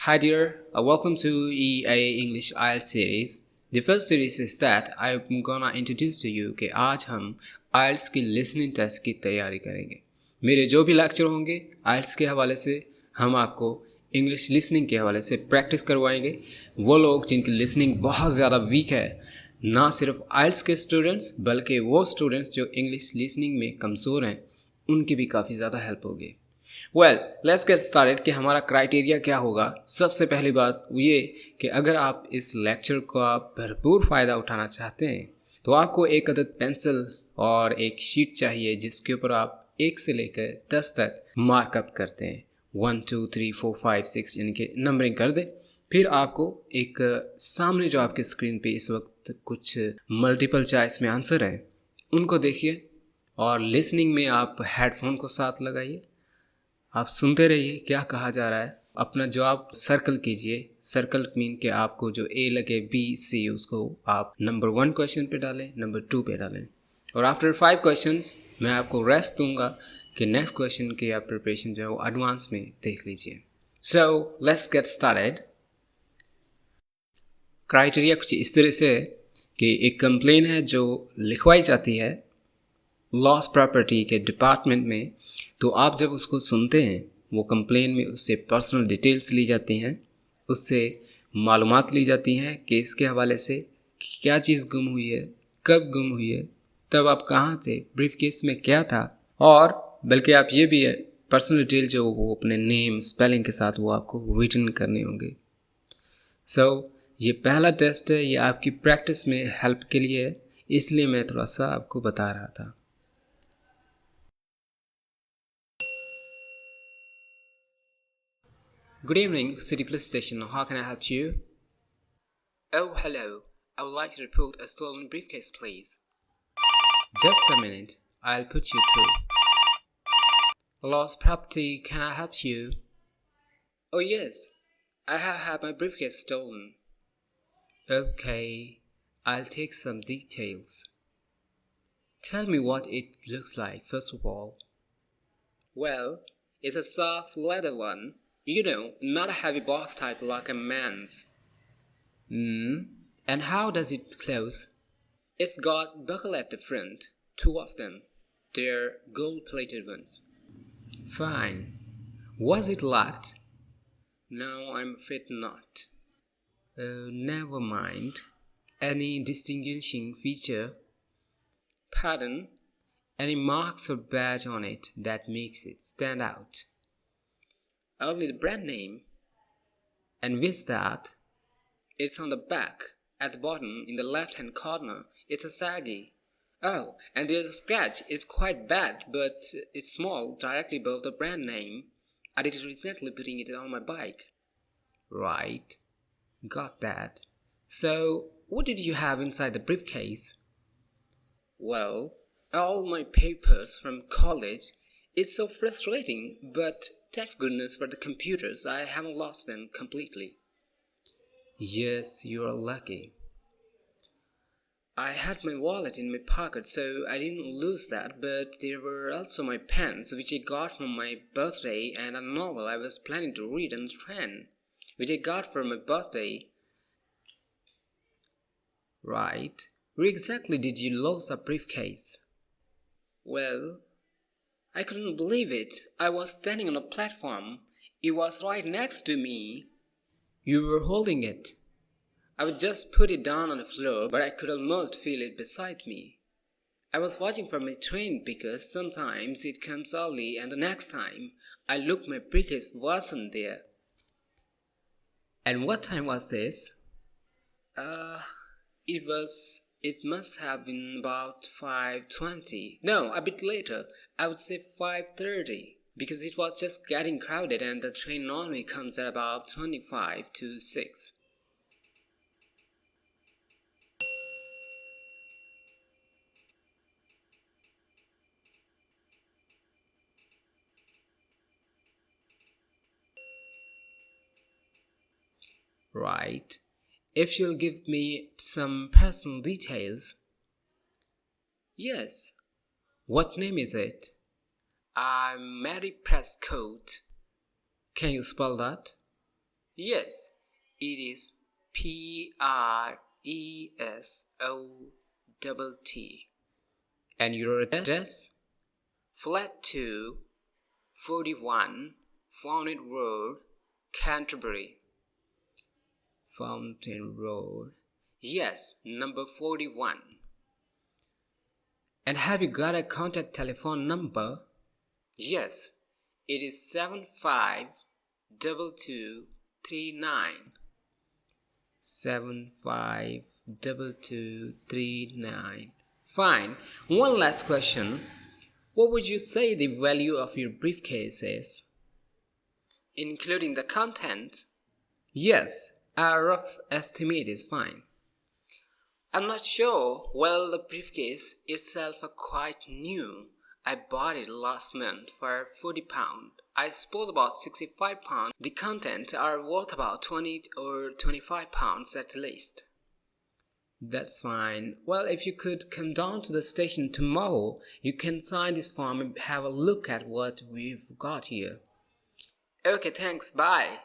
Hi dear, welcome to EA English IELTS series. The first series is that I'm gonna introduce to you कि आज हम IELTS की listening test की तैयारी करेंगे. मेरे जो भी लेक्चर होंगे IELTS के हवाले से हम आपको इंग्लिश लिसनिंग के हवाले से प्रैक्टिस करवाएंगे. वो लोग जिनकी लिसनिंग बहुत ज़्यादा वीक है, ना सिर्फ IELTS के स्टूडेंट्स बल्कि वो स्टूडेंट्स जो इंग्लिश लिसनिंग में कमज़ोर हैं, उनकी भी काफ़ी ज़्यादा हेल्प होगी. वेल लेट्स गेट स्टार्टेड कि हमारा क्राइटेरिया क्या होगा. सबसे पहली बात ये कि अगर आप इस लेक्चर का भरपूर फ़ायदा उठाना चाहते हैं तो आपको एक अदद पेंसिल और एक शीट चाहिए जिसके ऊपर आप 1 से लेकर 10 तक मार्कअप करते हैं. 1 2 3 4 5 6 यानी कि नंबरिंग कर दें. फिर आपको एक सामने जो आपके स्क्रीन पे इस वक्त कुछ मल्टीपल चॉइस में आंसर हैं उनको देखिए और लिसनिंग में आप हेडफोन को साथ लगाइए. आप सुनते रहिए क्या कहा जा रहा है. अपना जवाब सर्कल कीजिए. सर्कल मीन कि आपको जो ए लगे बी सी उसको आप नंबर 1 क्वेश्चन पे डालें, नंबर 2 पे डालें. और आफ्टर 5 क्वेश्चंस मैं आपको रेस्ट दूंगा कि नेक्स्ट क्वेश्चन की आप प्रिपरेशन जो है वो एडवांस में देख लीजिए. So let's get started. Criteria कुछ इस तरह से है कि एक कंप्लेन है जो लिखवाई जाती है लॉस प्रॉपर्टी के डिपार्टमेंट में. तो आप जब उसको सुनते हैं वो कंप्लेन में उससे पर्सनल डिटेल्स ली जाती हैं, उससे मालूमात ली जाती हैं केस के हवाले से कि क्या चीज़ गुम हुई है, कब गुम हुई है, तब आप कहाँ थे, ब्रीफ केस में क्या था. और बल्कि आप ये भी है पर्सनल डिटेल जो वो अपने नेम स्पेलिंग के साथ वो आपको रिटन करने होंगे. सो ये पहला टेस्ट है, ये आपकी प्रैक्टिस में हेल्प के लिए है, इसलिए मैं थोड़ा सा आपको बता रहा था. Good evening, City Police Station. How can I help you? Oh, hello. I would like to report a stolen briefcase, please. Just a minute. I'll put you through. Lost property, can I help you? Oh, yes. I have had my briefcase stolen. Okay. I'll take some details. Tell me what it looks like, first of all. Well, it's a soft leather one. You know, not a heavy box type like a man's. And how does it close? It's got buckle at the front, 2 of them. They're gold-plated ones. Fine. Was it locked? No, I'm afraid not. Never mind. Any distinguishing feature? Pardon? Any marks or badge on it that makes it stand out? Only the brand name. And with that, it's on the back, at the bottom, in the left-hand corner. It's a saggy. Oh, and there's a scratch. It's quite bad, but it's small, directly above the brand name. I did it recently putting it on my bike. Right. Got that. So, what did you have inside the briefcase? Well, all my papers from college. It's so frustrating, but thank goodness for the computers, I haven't lost them completely. Yes, you are lucky. I had my wallet in my pocket, so I didn't lose that, but there were also my pens, which I got from my birthday, and a novel I was planning to read on the train, which I got for my birthday. Right. Where exactly did you lose the briefcase? Well, I couldn't believe it. I was standing on a platform. It was right next to me. You were holding it. I would just put it down on the floor, but I could almost feel it beside me. I was watching for my train because sometimes it comes early and the next time I looked my briefcase wasn't there. And what time was this? It must have been about 5:20. No, a bit later. I would say 5:30. Because it was just getting crowded and the train normally comes at about 25 to 6. Right. If you'll give me some personal details. Yes. What name is it? I'm Mary Prescott. Can you spell that? Yes, it is Presott. And your address? Flat 2, 41, Fountain Road, Canterbury. Fountain Road. Yes, number 41. And have you got a contact telephone number? Yes, it is 752239. 752239. Fine. One last question. What would you say the value of your briefcase is? Including the content? Yes, a rough estimate is fine. I'm not sure. Well, the briefcase itself is quite new. I bought it last month for £40. I suppose about £65. The contents are worth about £20 or £25 at least. That's fine. Well, if you could come down to the station tomorrow, you can sign this form and have a look at what we've got here. Okay, thanks. Bye.